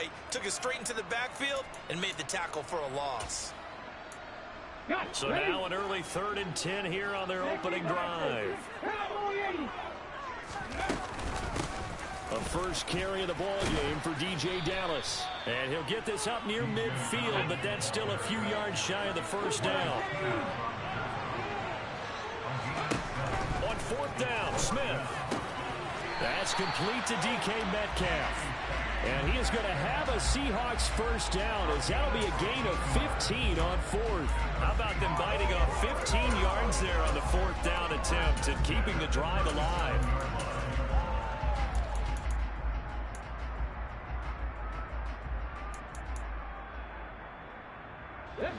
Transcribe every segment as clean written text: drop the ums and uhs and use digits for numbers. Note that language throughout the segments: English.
right, took it straight into the backfield and made the tackle for a loss. So now an early 3rd and 10 here on their opening drive. A first carry of the ball game for DJ Dallas. And he'll get this up near midfield, but that's still a few yards shy of the first down. On 4th down, Smith. That's complete to DK Metcalf. And he is going to have a Seahawks first down, as that'll be a gain of 15 on 4th. How about them biting off 15 yards there on the 4th down attempt and keeping the drive alive?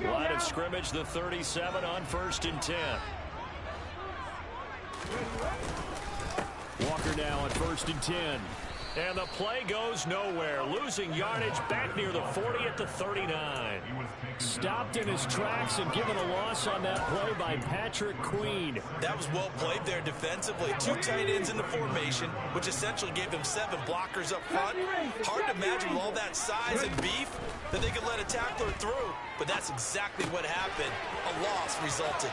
Line of scrimmage, the 37 on 1st and 10. Walker now on 1st and 10. And the play goes nowhere. Losing yardage back near the 40 at the 39. Stopped in his tracks and given a loss on that play by Patrick Queen. That was well played there defensively. 2 tight ends in the formation, which essentially gave them 7 blockers up front. Hard to imagine with all that size and beef that they could let a tackler through. But that's exactly what happened. A loss resulted.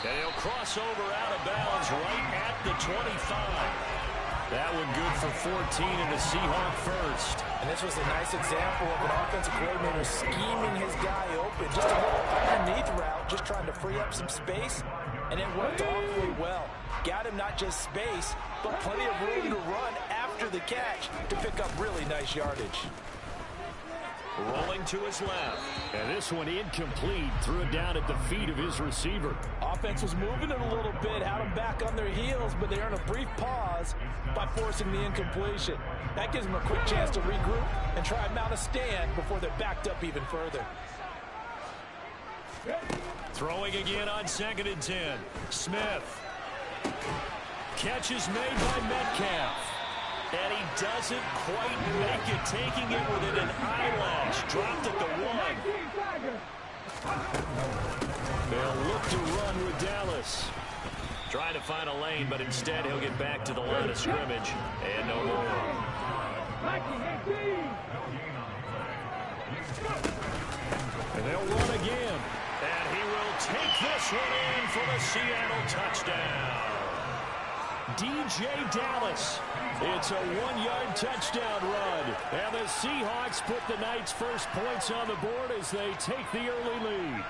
And he'll cross over out of bounds right at the 25. That one good for 14 and a Seahawk first. And this was a nice example of an offensive coordinator scheming his guy open. Just a little underneath route, just trying to free up some space. And it worked awfully well. Got him not just space, but plenty of room to run after the catch to pick up really nice yardage. Rolling to his left. And this one incomplete. Threw it down at the feet of his receiver. Offense was moving it a little bit, had them back on their heels, but they earned a brief pause by forcing the incompletion. That gives them a quick chance to regroup and try and mount a stand before they're backed up even further. Throwing again on 2nd and 10. Smith. Catch is made by Metcalf. And he doesn't quite make it, taking it within an eyelash. Dropped at the 1. They'll look to run with Dallas. Trying to find a lane, but instead he'll get back to the line of scrimmage. And no more. And they'll run again. And he will take this one in for the Seattle touchdown. DJ Dallas. It's a 1-yard touchdown run. And the Seahawks put the night's first points on the board as they take the early lead.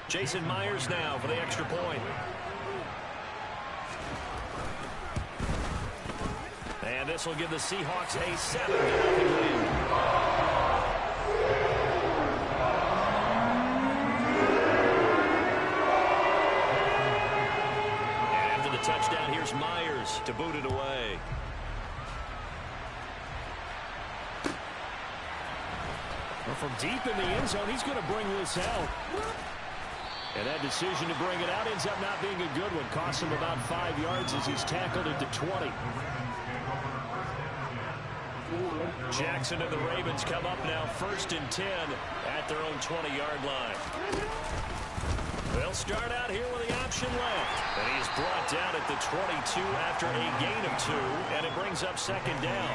Jason Myers now for the extra point. And this will give the Seahawks a 7-0 lead. And after the touchdown, here's Myers to boot it away. Well, from deep in the end zone, he's going to bring this out. And that decision to bring it out ends up not being a good one. Costs him about 5 yards as he's tackled at the 20. Jackson and the Ravens come up now 1st and 10 at their own 20-yard line. They'll start out here with the option left. And he is brought down at the 22 after a gain of 2, and it brings up 2nd down.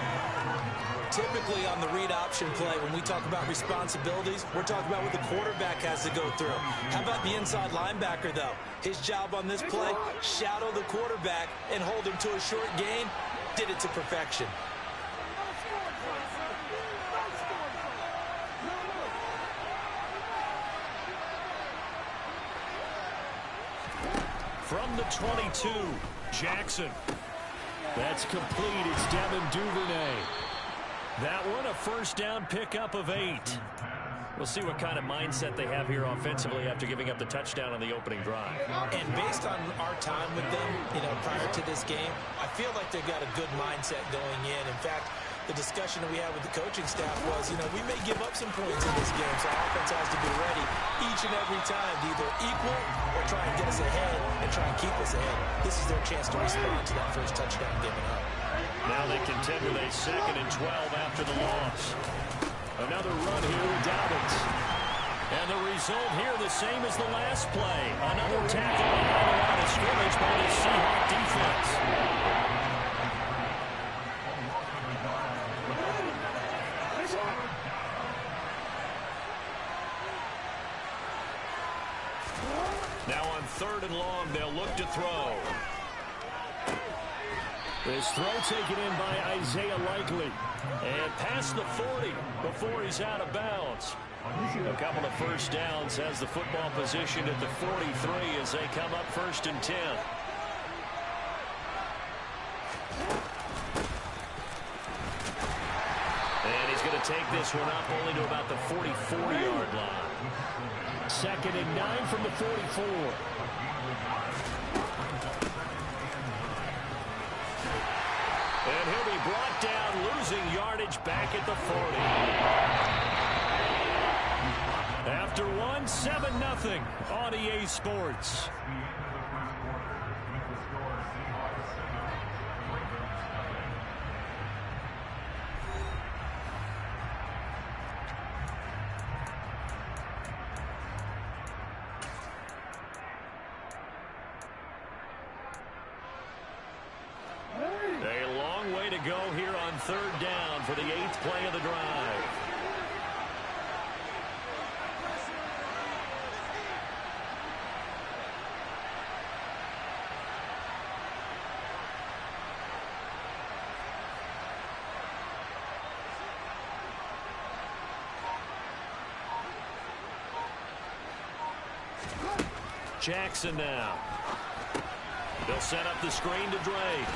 Typically on the read option play, when we talk about responsibilities, we're talking about what the quarterback has to go through. How about the inside linebacker, though? His job on this play, shadow the quarterback and hold him to a short gain. Did it to perfection. From the 22, Jackson. That's complete. It's Devin Duvernay. That one, a first down pickup of 8. We'll see what kind of mindset they have here offensively after giving up the touchdown on the opening drive. And based on our time with them, prior to this game, I feel like they've got a good mindset going in. In fact, the discussion that we had with the coaching staff was, we may give up some points in this game, so our offense has to be ready each and every time to either equal or try and get us ahead and try and keep us ahead. This is their chance to respond to that first touchdown given up. Now they contend with a 2nd and 12 after the loss. Another run here with Dobbins. And the result here the same as the last play. Another tackle behind the line of scrimmage by the Seahawk defense. Now on 3rd and long, they'll look to throw. This throw taken in by Isaiah Likely. And past the 40 before he's out of bounds. A couple of first downs has the football position at the 43 as they come up 1st and 10. And he's going to take this one up only to about the 44-yard line. 2nd and 9 from the 44. And he'll be brought down, losing yardage back at the 40. After one, 7-0 on EA Sports. A long way to go here on 3rd down for the 8th play of the drive. Jackson now. They'll set up the screen to Drake.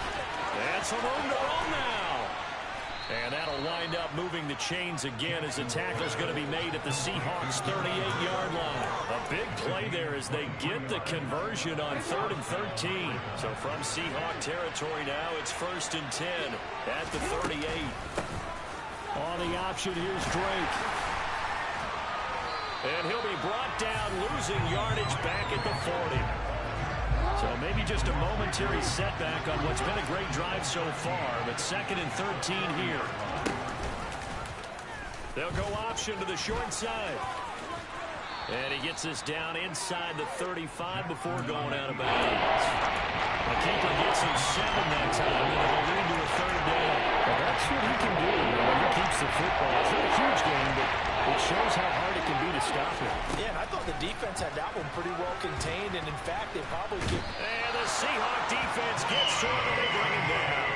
That's some room to run now. And that'll wind up moving the chains again as the tackle's going to be made at the Seahawks' 38-yard line. A big play there as they get the conversion on 3rd and 13. So from Seahawk territory now, it's 1st and 10 at the 38. On the option, here's Drake. And he'll be brought down, losing yardage back at the 40. So maybe just a momentary setback on what's been a great drive so far, but 2nd and 13 here. They'll go option to the short side. And he gets this down inside the 35 before going out of bounds. The keeper gets him 7 that time, and it'll lead to a 3rd down. Well, that's what he can do when he keeps the football. It's not a huge game, but it shows how hard it can be to stop him. Yeah, and I thought the defense had that one pretty well contained, and in fact, they probably could. And the Seahawk defense gets to him, and they bring him down.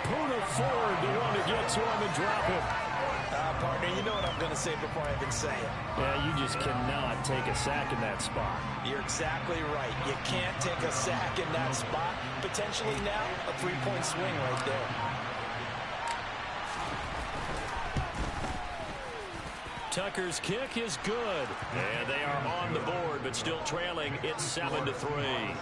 Puna Ford, the one to get to him and drop him. Partner, you know what I'm going to say before I even say it. Yeah, you just cannot take a sack in that spot. You're exactly right. You can't take a sack in that spot. Potentially now, a 3-point swing right there. Tucker's kick is good. And they are on the board, but still trailing. It's 7-3.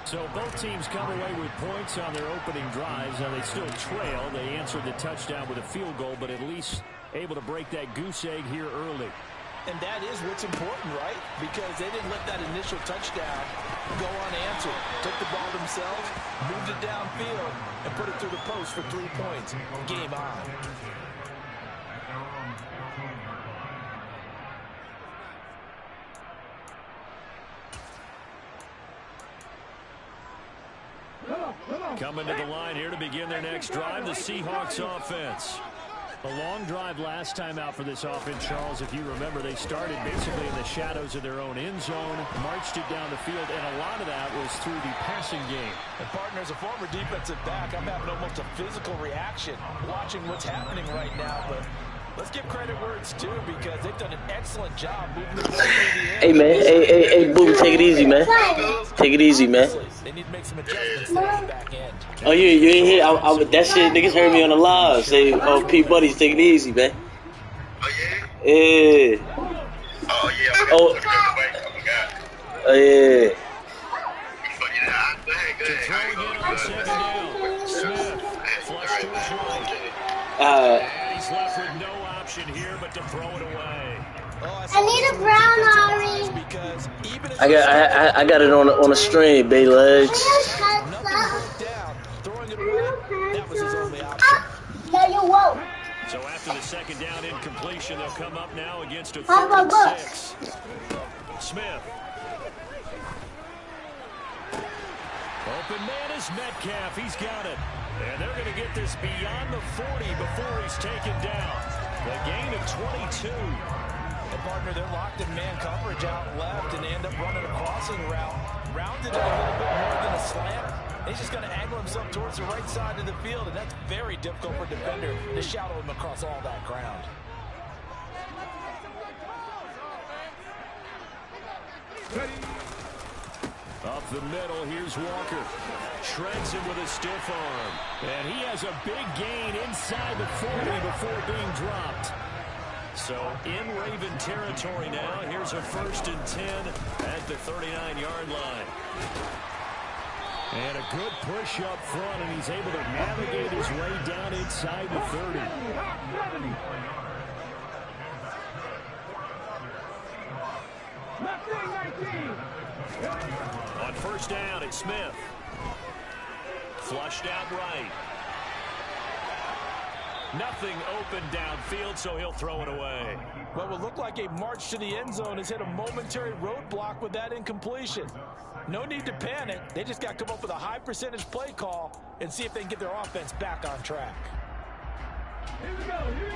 So both teams come away with points on their opening drives. Now they still trail. They answered the touchdown with a field goal, but at least able to break that goose egg here early. And that is what's important, right? Because they didn't let that initial touchdown go unanswered. Took the ball themselves, moved it downfield, and put it through the post for 3 points. Game on. Coming to the line here to begin their next drive, the Seahawks offense. A long drive last time out for this offense, Charles. If you remember, they started basically in the shadows of their own end zone, marched it down the field, and a lot of that was through the passing game. And partner, as a former defensive back, I'm having almost a physical reaction watching what's happening right now. But let's give credit where it's due because they've done an excellent job moving the ball through the air. Hey, man. Hey, Boo, take it easy, man. Take it easy, man. They need to make some adjustments to the back end. Oh, you ain't here? That shit, niggas heard me on the live. Say, oh, P. Buddy's take it easy, man. Oh, yeah? Yeah. Oh, yeah. Oh. I forgot. Oh, yeah. To throw again on 2nd down. Smith flushed to his right. And he's left with no option here but to throw it away. I need a brown orange. I got it on the stream, Bay Legs. No, you won't. So after the 2nd down incompletion, formation. They'll come up now against a 3rd and 6. Smith. Open man is Metcalf. He's got it. And they're going to get this beyond the 40 before he's taken down. The gain of 22. And partner, they're locked in man coverage out left, and they end up running a crossing route. Rounded it a little bit more than a slant. He's just going to angle himself towards the right side of the field, and that's very difficult for a defender to shadow him across all that ground. Up the middle, here's Walker. Shreds him with a stiff arm. And he has a big gain inside the 40 before being dropped. So in Raven territory now. Here's a 1st and 10 at the 39-yard line. And a good push up front, and he's able to navigate his way down inside the 30. On 1st down, it's Smith. Flushed out right. Nothing open downfield, so he'll throw it away. What will look like a march to the end zone has hit a momentary roadblock with that incompletion. No need to panic. They just got to come up with a high percentage play call and see if they can get their offense back on track.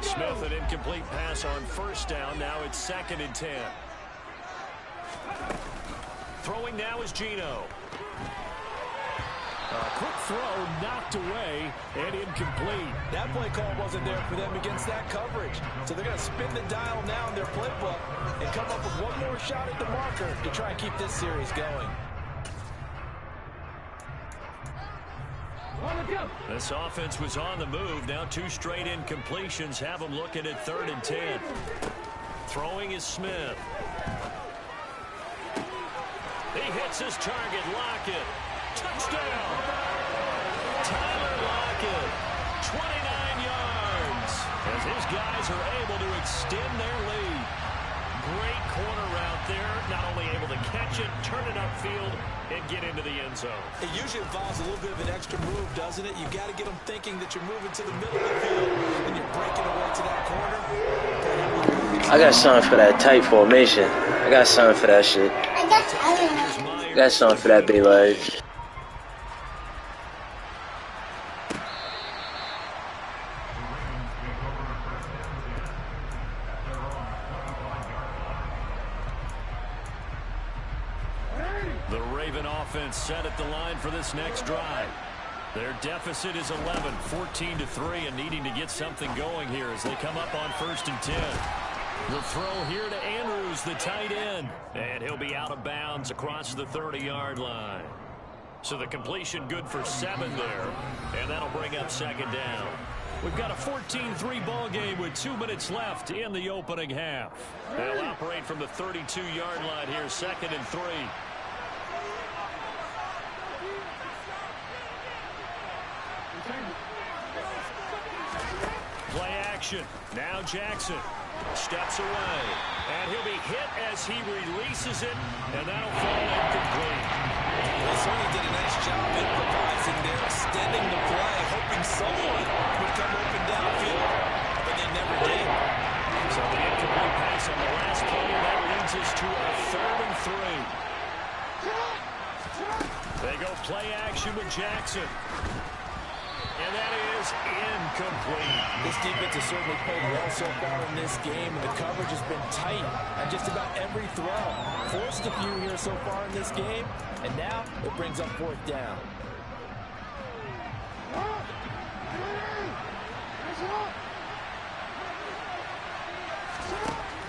Smith, an incomplete pass on 1st down. Now it's 2nd and 10. Throwing now is Geno. Quick throw knocked away and incomplete. That play call wasn't there for them against that coverage. So they're going to spin the dial now in their playbook and come up with one more shot at the marker to try and keep this series going. This offense was on the move. Now 2 straight incompletions have them looking at 3rd and 10. Throwing is Smith. He hits his target. Lockett. Touchdown. Tyler Lockett. 29 yards. As his guys are able to extend their lead. Great corner route there. Not only able to catch it, turn it upfield, and get into the end zone. It usually involves a little bit of an extra move, doesn't it? You've got to get them thinking that you're moving to the middle of the field and you're breaking away to that corner. I got something for that tight formation. I got something for that shit. I got something for that big leg. The Raven offense set at the line for this next drive. Their deficit is 11, 14-3, and needing to get something going here as they come up on 1st and 10. The throw here to Andrews, the tight end. And he'll be out of bounds across the 30-yard line. So the completion good for 7 there. And that'll bring up 2nd down. We've got a 14-3 ball game with 2 minutes left in the opening half. They'll operate from the 32-yard line here, 2nd and 3. Play action. Now Jackson steps away. And he'll be hit as he releases it. And that'll fall incomplete. They certainly did a nice job improvising there, extending the play, hoping someone would come open downfield. But they never did. So the incomplete pass on the last play, that leads us to a 3rd and 3. They go play action with Jackson. And that is incomplete. This defense has certainly played well so far in this game, and the coverage has been tight on just about every throw. Forced a few here so far in this game, and now it brings up 4th down.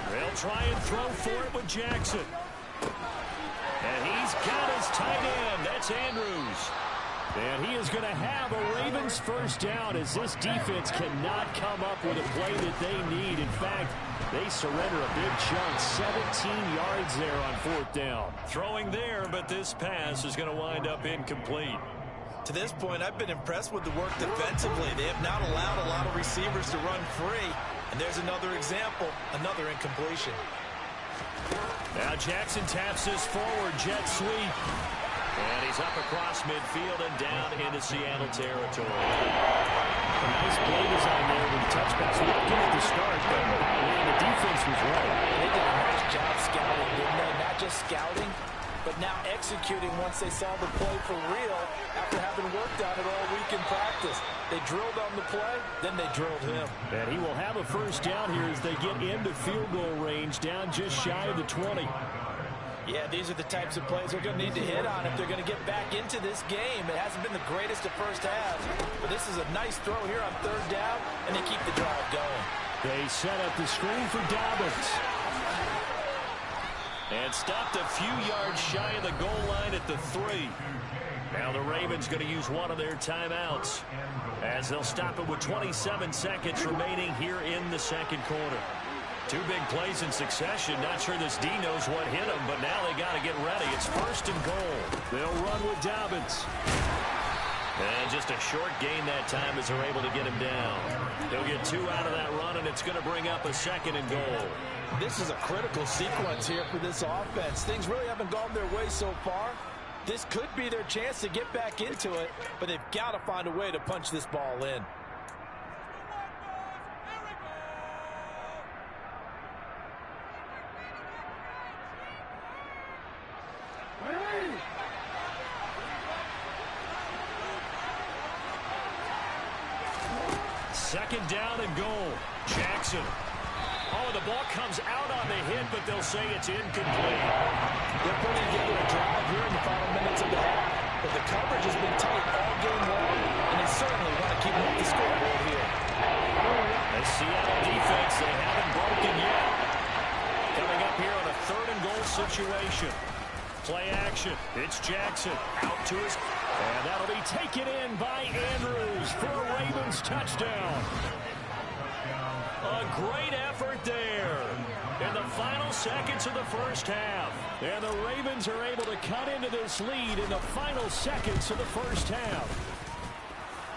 They'll try and throw for it with Jackson. And he's got his tight end. That's Andrews. And he is going to have a Ravens 1st down as this defense cannot come up with a play that they need. In fact, they surrender a big chunk, 17 yards there on 4th down. Throwing there, but this pass is going to wind up incomplete. To this point, I've been impressed with the work defensively. They have not allowed a lot of receivers to run free. And there's another example, another incompletion. Now Jackson taps this forward, jet sweep. And he's up across midfield and down into Seattle territory. A nice play design there with the touchbacks looking at the start, but the defense was right. They did a nice job scouting, didn't they? Not just scouting, but now executing once they saw the play for real after having worked on it all week in practice. They drilled on the play, then they drilled him. And he will have a first down here as they get into field goal range, down just shy of the 20. Yeah, these are the types of plays they're going to need to hit on if they're going to get back into this game. It hasn't been the greatest of first halves, but this is a nice throw here on third down, and they keep the drive going. They set up the screen for Dobbins. And stopped a few yards shy of the goal line at the 3. Now the Ravens going to use one of their timeouts as they'll stop it with 27 seconds remaining here in the second quarter. 2 big plays in succession. Not sure this D knows what hit him, but now they got to get ready. It's first and goal. They'll run with Dobbins. And just a short gain that time as they're able to get him down. He'll get 2 out of that run, and it's going to bring up a second and goal. This is a critical sequence here for this offense. Things really haven't gone their way so far. This could be their chance to get back into it, but they've got to find a way to punch this ball in. Second down and goal. Jackson. Oh, the ball comes out on the hit, but they'll say it's incomplete. They're putting together a drive here in the final minutes of the half, but the coverage has been tight all game long, and they certainly want to keep up the scoreboard here. The Seattle defense, they haven't broken yet. Coming up here on a third and goal situation. Play action. It's Jackson out to his... And that'll be taken in by Andrews for a Ravens touchdown. A great effort there in the final seconds of the first half. And the Ravens are able to cut into this lead in the final seconds of the first half.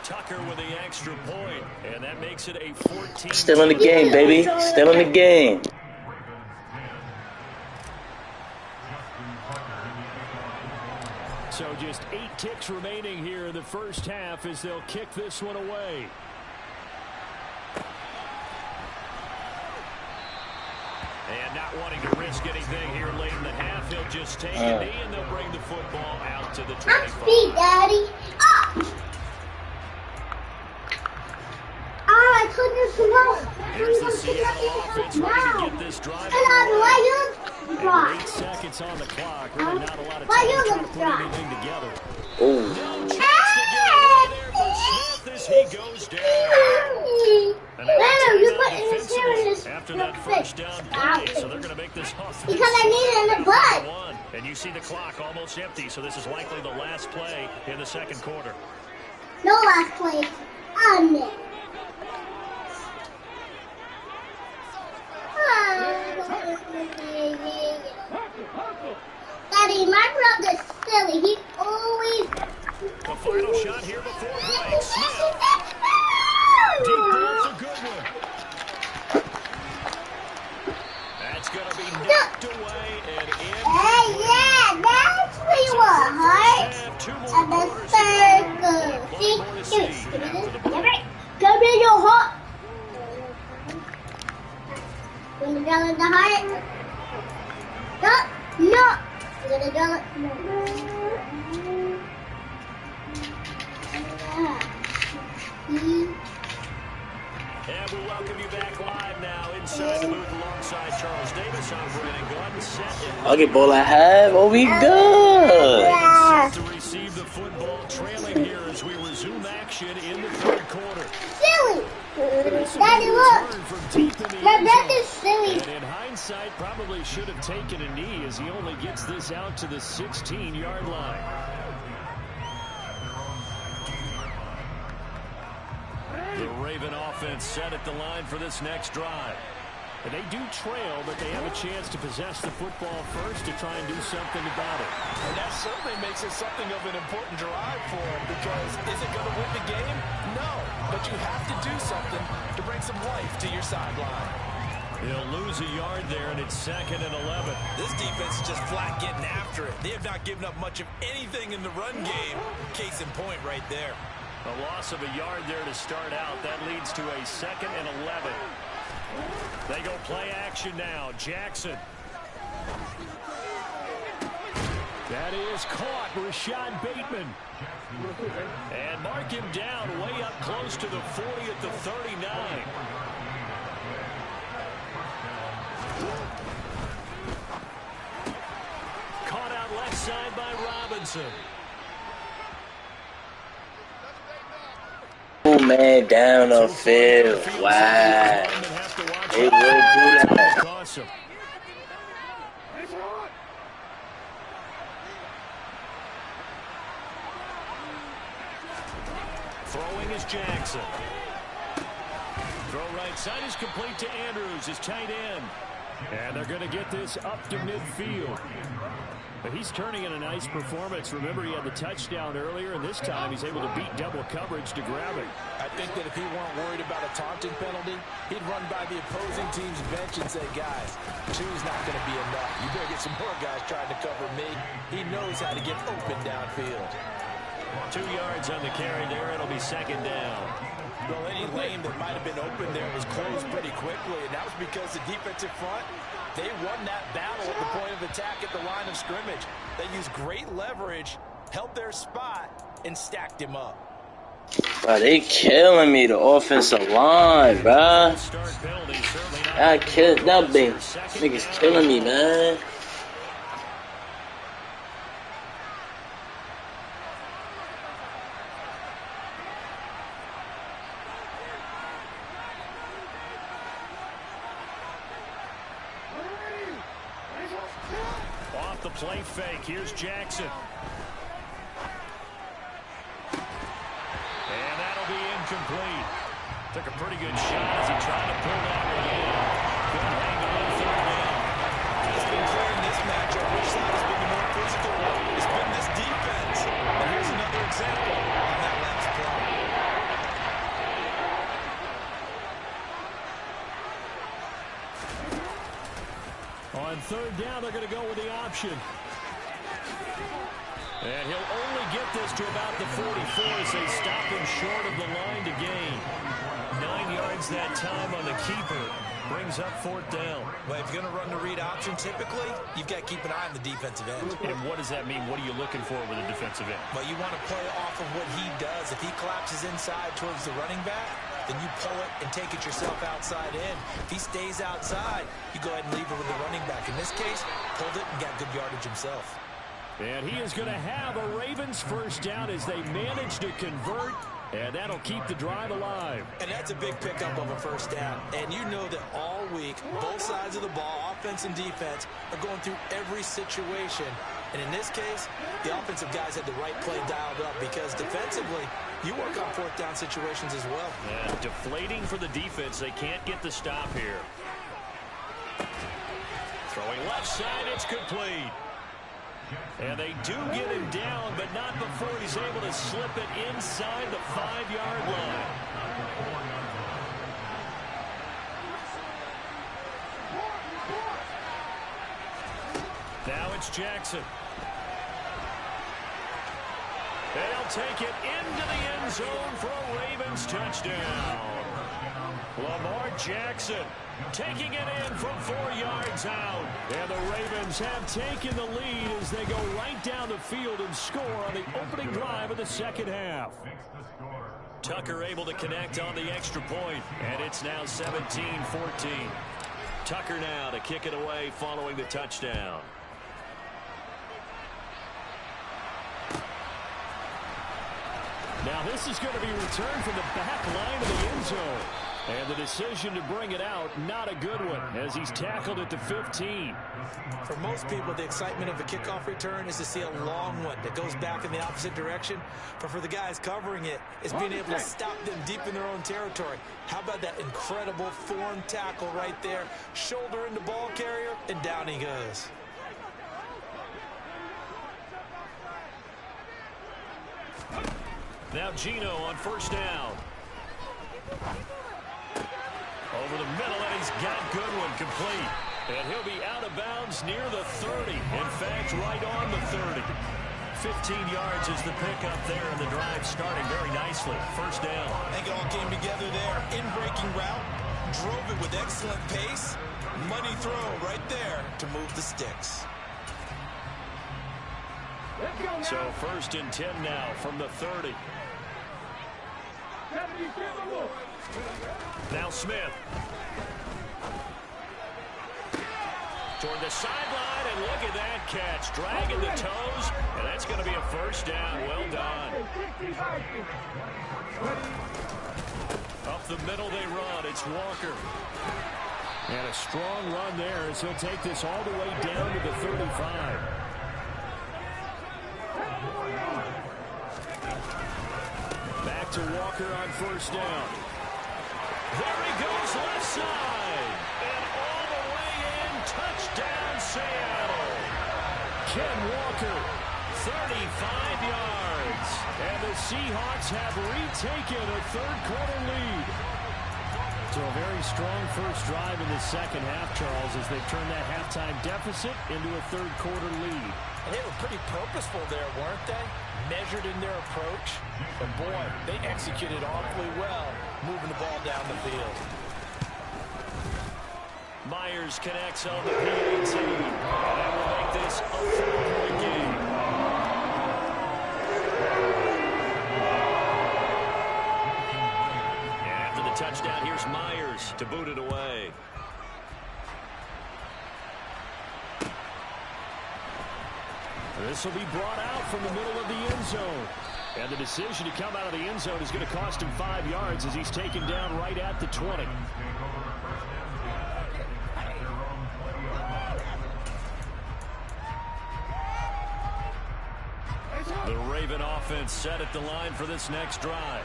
Tucker with the extra point, and that makes it a 14. Still in the game, baby. Still in the game. So just 8 ticks remaining here in the first half as they'll kick this one away. And not wanting to risk anything here late in the half, he'll just take a knee and they'll bring the football out to the 25. I'm speed, Daddy. I couldn't promote. Here's the Seattle offense ready to get this drive. And 8 seconds on the clock. Really not a lot of time to try to put anything together. No chance to get away there for Smith as he goes down. After that first down play, so they're going to make this offense. Because I need it in the butt. And you see the clock almost empty, so this is likely the last play in the second quarter. No last play. On it. Daddy, my brother's silly. He always... The final shot here before break. Smith. Deep ball for Goodwin. That's going to be knocked away and in. Hey, yeah, that's what you want, right? And the circle. See? Go to your heart. Gonna drill in the heart. No. We're gonna drill it. And we'll welcome you back live now inside the booth alongside Charles Davis. I'm Brandon Gordon. Set Okay, ball I have. Oh, we good. to receive the football, trailing here as we resume action in the third quarter. Silly. Daddy, look. My brother's silly. And in hindsight, probably should have taken a knee as he only gets this out to the 16-yard line. The Raven offense set at the line for this next drive. And they do trail, but they have a chance to possess the football first to try and do something about it. And that certainly makes it something of an important drive for them, because is it going to win the game? No, but you have to do something to bring some life to your sideline. He'll lose a yard there, and it's 2nd and 11. This defense is just flat getting after it. They have not given up much of anything in the run game. Case in point right there. A loss of a yard there to start out. That leads to a 2nd and 11. They go play action now. Jackson. That is caught. Rashad Bateman. And mark him down way up close to the 40 at the 39. Caught out left side by Robinson. Oh, man, down the field. Wow. They would do that. Awesome. Throwing is Jackson. Throw right side is complete to Andrews, his tight end. And they're going to get this up to midfield. But he's turning in a nice performance. Remember, he had the touchdown earlier, and this time he's able to beat double coverage to grab it. I think that if he weren't worried about a taunting penalty, he'd run by the opposing team's bench and say, guys, two's not going to be enough. You better get some more guys trying to cover me. He knows how to get open downfield. 2 yards on the carry there. It'll be 2nd down. Well, any lane that might have been open there was closed pretty quickly, and that was because the defensive front, they won that battle at the point of attack at the line of scrimmage. They used great leverage, held their spot, and stacked him up. Bro, they killing me, the offensive line, bro. I killed that big. Niggas killing me, man. Off the play fake, here's Jackson. And that'll be incomplete. Took a pretty good shot as he tried to pull that one in. Good hang on 3rd down. It's been clear in this matchup which side has been the more physical one. It's been this defense. And here's another example on that last play. On 3rd down, they're going to go with the option. And he'll only get this to about the 44 as they stop him short of the line to gain. 9 yards that time on the keeper. Brings up 4th down. Well, if you're going to run the read option, typically, you've got to keep an eye on the defensive end. And what does that mean? What are you looking for with a defensive end? Well, you want to play off of what he does. If he collapses inside towards the running back, then you pull it and take it yourself outside in. If he stays outside, you go ahead and leave it with the running back. In this case, pulled it and got good yardage himself. And he is going to have a Ravens 1st down as they manage to convert. And that'll keep the drive alive. And that's a big pickup of a 1st down. And you know that all week, both sides of the ball, offense and defense, are going through every situation. And in this case, the offensive guys had the right play dialed up because defensively, you work on 4th down situations as well. Yeah, deflating for the defense. They can't get the stop here. Throwing left side, it's complete. And they do get him down, but not before he's able to slip it inside the 5-yard line. Now it's Jackson. They'll take it into the end zone for a Ravens touchdown. Lamar Jackson taking it in from 4 yards out. And the Ravens have taken the lead as they go right down the field and score on the opening drive of the 2nd half. Tucker able to connect on the extra point, and it's now 17-14. Tucker now to kick it away following the touchdown. Now this is going to be returned from the back line of the end zone. And the decision to bring it out, not a good one, as he's tackled at the 15. For most people, the excitement of a kickoff return is to see a long one that goes back in the opposite direction. But for the guys covering it, it's being able to stop them deep in their own territory. How about that incredible form tackle right there? Shoulder in the ball carrier, and down he goes. Now Gino on 1st down. Over the middle, and he's got Goodwin complete. And he'll be out of bounds near the 30. In fact, right on the 30. 15 yards is the pickup there, and the drive starting very nicely. First down. I think it all came together there. In-breaking route, drove it with excellent pace. Money throw right there to move the sticks. So first and 10 now from the 30. Now Smith. Toward the sideline, and look at that catch. Dragging the toes, and that's going to be a first down. Well done. Up the middle they run. It's Walker. And a strong run there as he'll take this all the way down to the 35. Back to Walker on first down. There he goes left side. And all the way in, touchdown Seattle. Ken Walker, 35 yards. And the Seahawks have retaken a third-quarter lead. So a very strong first drive in the second half, Charles, as they've turned that halftime deficit into a third-quarter lead. And they were pretty purposeful there, weren't they? Measured in their approach. But, boy, they executed awfully well, moving the ball down the field. Myers connects on the PAT. And that will make this a 4-point game. And after the touchdown, here's Myers to boot it away. This will be brought out from the middle of the end zone. And the decision to come out of the end zone is going to cost him 5 yards as he's taken down right at the 20. The Raven offense set at the line for this next drive.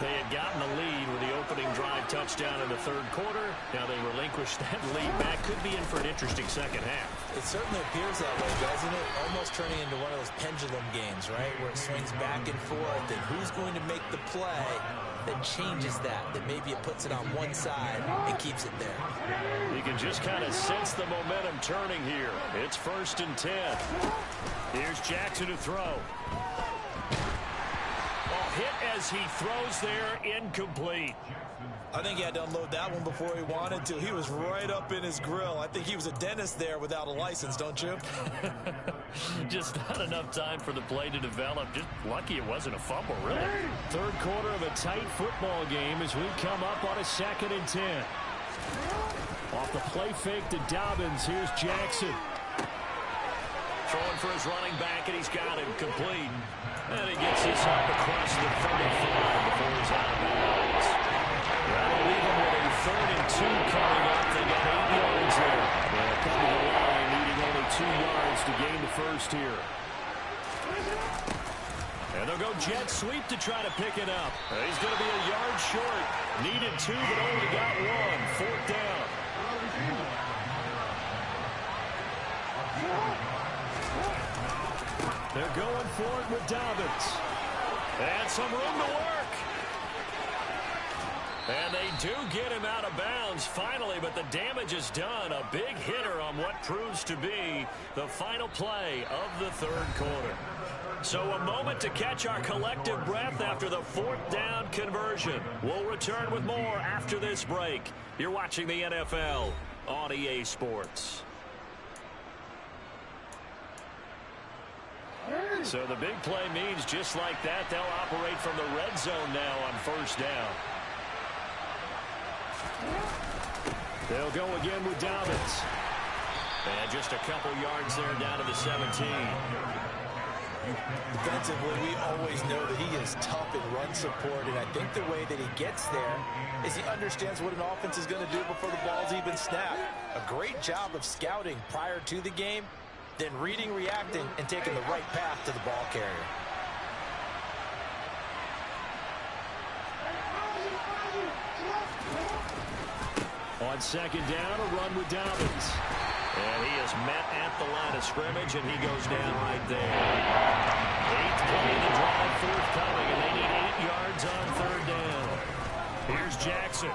They had gotten the lead with the opening drive touchdown in the third quarter. Now they relinquish that lead. That could be in for an interesting second half. It certainly appears that way, doesn't it? Almost turning into one of those pendulum games, right? Where it swings back and forth, and who's going to make the play that changes that maybe it puts it on one side and keeps it there. You can just kind of sense the momentum turning here. It's first and 10. Here's Jackson to throw. Hit as he throws there, incomplete. I think he had to unload that one before he wanted to. He was right up in his grill. I think he was a dentist there without a license, don't you? Just not enough time for the play to develop. Just lucky it wasn't a fumble, really. Third quarter of a tight football game as we come up on a 2nd and 10. Off the play fake to Dobbins. Here's Jackson. Throwing for his running back, and he's got him complete. And he gets this up across the 35 before he's out of bounds. That'll leave him with a 3rd and 2 coming up. They got 8 yards there. They'll come to the line, needing only 2 yards to gain the first here. And they'll go jet sweep to try to pick it up. He's going to be a yard short. Needed 2, but only got 1. 4th down. They're going for it with Dobbins. And some room to work. And they do get him out of bounds finally, but the damage is done. A big hitter on what proves to be the final play of the third quarter. So a moment to catch our collective breath after the 4th down conversion. We'll return with more after this break. You're watching the NFL on EA Sports. So the big play means just like that, they'll operate from the red zone now on first down. They'll go again with Dobbins. And just a couple yards there down to the 17. Defensively, we always know that he is tough in run support, and I think the way that he gets there is he understands what an offense is going to do before the ball's even snapped. A great job of scouting prior to the game, then reading, reacting, and taking the right path to the ball carrier. On second down, a run with Dobbins. And he is met at the line of scrimmage, and he goes down right there. 8th play of the drive, 4th coming, and they need 8 yards on 3rd down. Here's Jackson.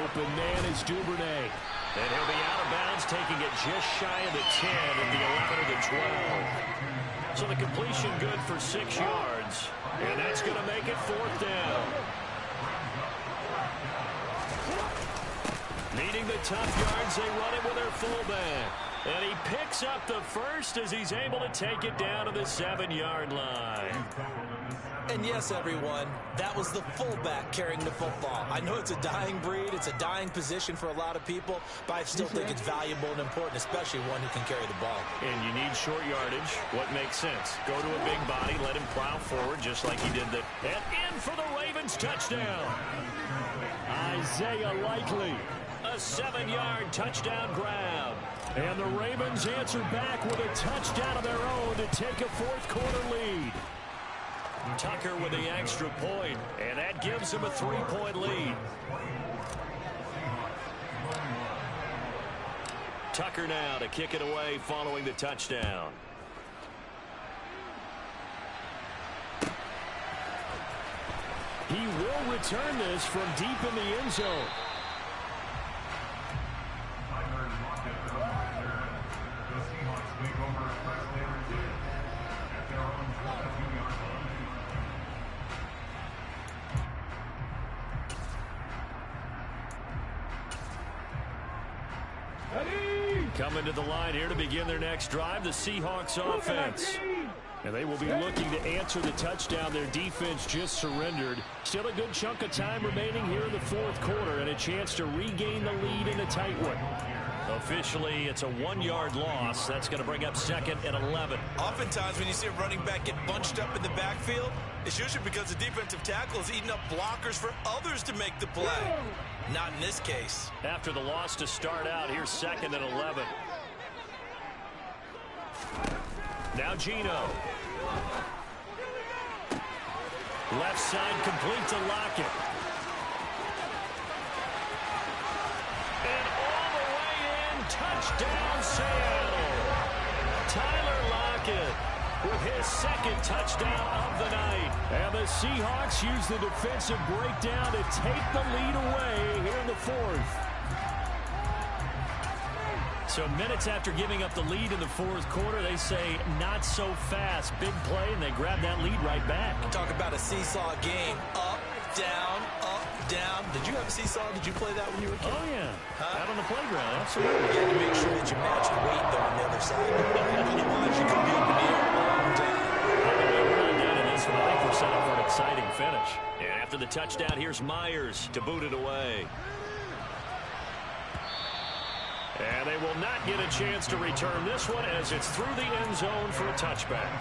Open man is Duvernay. And he'll be out of bounds, taking it just shy of the 10 and the 11 of the 12. So the completion good for 6 yards. And that's going to make it 4th down. Needing the tough yards, they run it with their fullback. And he picks up the first as he's able to take it down to the 7-yard line. And yes, everyone, that was the fullback carrying the football. I know it's a dying breed, it's a dying position for a lot of people, but I still think it's valuable and important, especially one who can carry the ball. And you need short yardage. What makes sense? Go to a big body, let him plow forward just like he did that. And in for the Ravens touchdown. Isaiah Likely. A 7-yard touchdown grab. And the Ravens answer back with a touchdown of their own to take a 4th quarter lead. Tucker with the extra point, and that gives him a 3-point lead. Tucker now to kick it away following the touchdown. He will return this from deep in the end zone. Coming to the line here to begin their next drive, the Seahawks offense. And they will be looking to answer the touchdown their defense just surrendered. Still a good chunk of time remaining here in the 4th quarter and a chance to regain the lead in a tight one. Officially, it's a 1-yard loss. That's going to bring up 2nd and 11. Oftentimes when you see a running back get bunched up in the backfield, it's usually because the defensive tackle is eating up blockers for others to make the play. Not in this case. After the loss to start out, here's 2nd and 11. Now Gino. Left side complete to Lockett. And all the way in, touchdown Seattle. Tyler Lockett with his 2nd touchdown of the night. And the Seahawks use the defensive breakdown to take the lead away here in the 4th. So minutes after giving up the lead in the 4th quarter, they say not so fast. Big play, and they grab that lead right back. Talk about a seesaw game. Up, down, up, down. Did you have a seesaw? Did you play that when you were a kid? Oh, yeah. Out on the playground, absolutely. You had to make sure that you matched weight, though, on the other side. Otherwise, you could be up in the air all day. We're not down in this one. I think we're set up for an exciting finish. And after the touchdown, here's Myers to boot it away. And they will not get a chance to return this one as it's through the end zone for a touchback.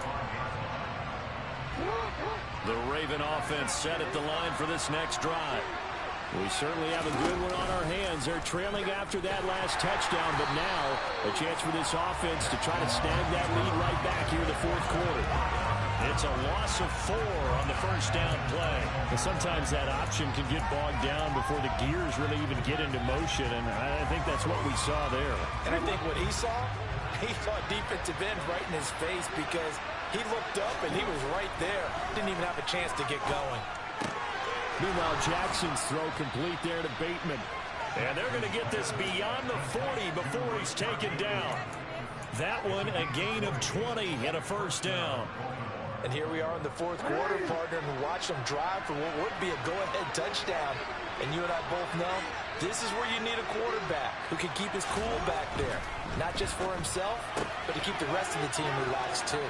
The Raven offense set at the line for this next drive. We certainly have a good one on our hands. They're trailing after that last touchdown, but now a chance for this offense to try to snag that lead right back here in the 4th quarter. It's a loss of 4 on the first down play. And sometimes that option can get bogged down before the gears really even get into motion, and I think that's what we saw there. And I think what he saw defensive end right in his face because he looked up and he was right there. Didn't even have a chance to get going. Meanwhile, Jackson's throw complete there to Bateman. And they're going to get this beyond the 40 before he's taken down. That one, a gain of 20 and a first down. And here we are in the 4th quarter, partner, and watch them drive for what would be a go-ahead touchdown. And you and I both know this is where you need a quarterback who can keep his cool back there. Not just for himself, but to keep the rest of the team relaxed too.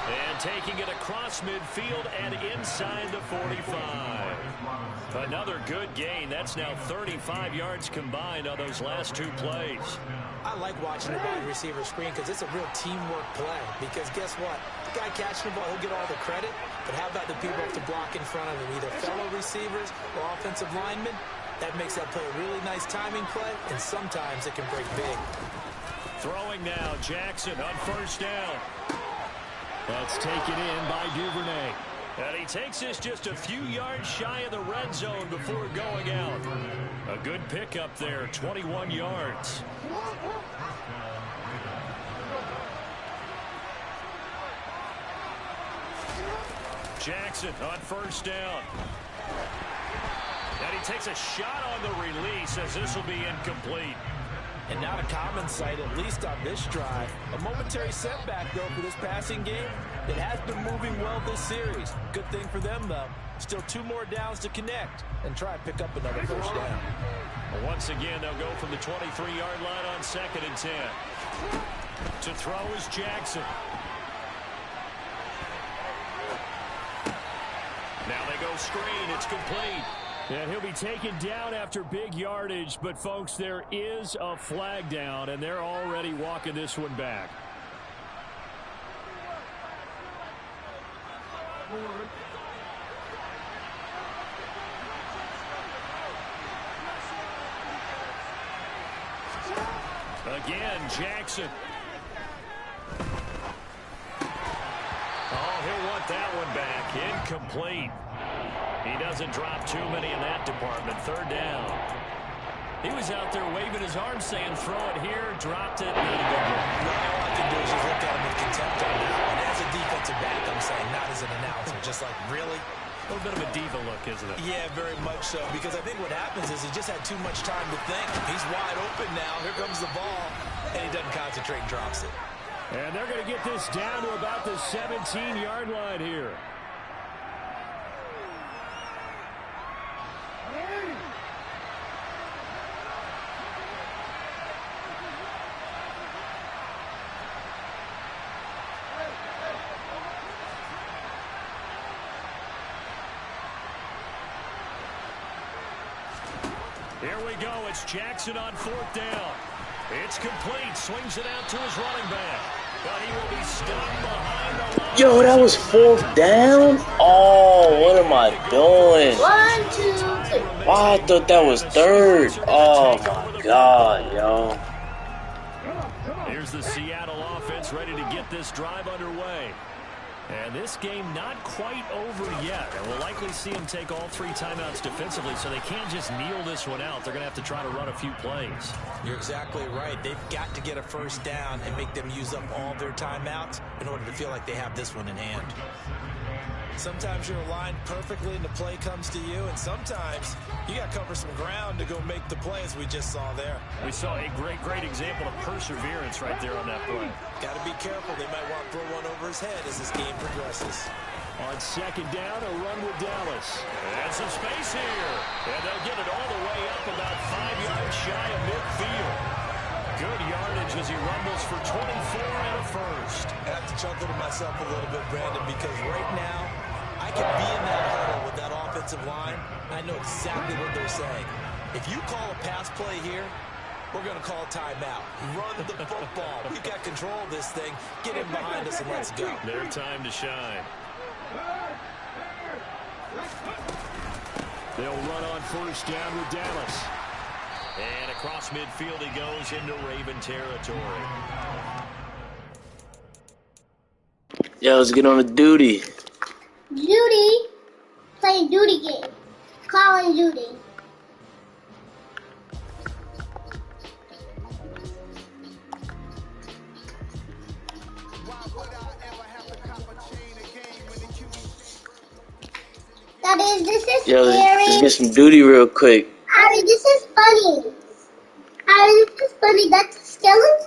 And taking it across midfield and inside the 45. Another good gain. That's now 35 yards combined on those last 2 plays. I like watching the wide receiver screen because it's a real teamwork play. Because guess what? The guy catching the ball, he'll get all the credit. But how about the people who have to block in front of him, either fellow receivers or offensive linemen? That makes that play a really nice timing play, and sometimes it can break big. Throwing now, Jackson on first down. That's taken in by Duvernay. And he takes this just a few yards shy of the red zone before going out. A good pickup there, 21 yards. Jackson on first down. And he takes a shot on the release as this will be incomplete. And not a common sight, at least on this drive. A momentary setback, though, for this passing game that has been moving well this series. Good thing for them, though. Still 2 more downs to connect and try and pick up another first down. Once again, they'll go from the 23-yard line on 2nd and 10. To throw is Jackson. Now they go screen. It's complete. And he'll be taken down after big yardage. But, folks, there is a flag down, and they're already walking this one back. Again, Jackson. Oh, he'll want that one back. Incomplete. He doesn't drop too many in that department. 3rd down. He was out there waving his arms saying, throw it here, dropped it. Not a good one. All I can do is just look at him with contempt on that one. As a defensive back, I'm saying, not as an announcer. Just like, really? A little bit of a diva look, isn't it? Yeah, very much so. Because I think what happens is he just had too much time to think. He's wide open now. Here comes the ball. And he doesn't concentrate and drops it. And they're going to get this down to about the 17-yard line here. Here we go. It's Jackson on 4th down. It's complete. Swings it out to his running back. But he will be stopped behind the line. Yo, that was 4th down? Oh, what am I doing? 1, 2, 3. Wow, I thought that was 3rd. Oh, my God, yo. Here's the Seattle offense ready to get this drive underway. And this game not quite over yet. And we'll likely see them take all 3 timeouts defensively, so they can't just kneel this one out. They're going to have to try to run a few plays. You're exactly right. They've got to get a first down and make them use up all their timeouts in order to feel like they have this one in hand. Sometimes you're aligned perfectly and the play comes to you, and sometimes you got to cover some ground to go make the play, as we just saw there. We saw a great example of perseverance right there on that play. Got to be careful. They might want to throw one over his head as this game progresses. On 2nd down, a run with Dallas. And some space here. And they'll get it all the way up about 5 yards shy of midfield. Good yardage as he rumbles for 24 and a first. I have to chuckle to myself a little bit, Brandon, because right now I can be in that huddle with that offensive line. I know exactly what they're saying. If you call a pass play here, we're going to call timeout. Run the football. We've got control of this thing. Get in behind us and let's go. Their time to shine. They'll run on 1st down with Dallas. And across midfield he goes into Raven territory. Yo, let's get on the duty. Duty. Playing duty game. Calling duty. Yo, let's get some duty real quick. Ari, this is funny. Ari, this is funny. That's a skeleton.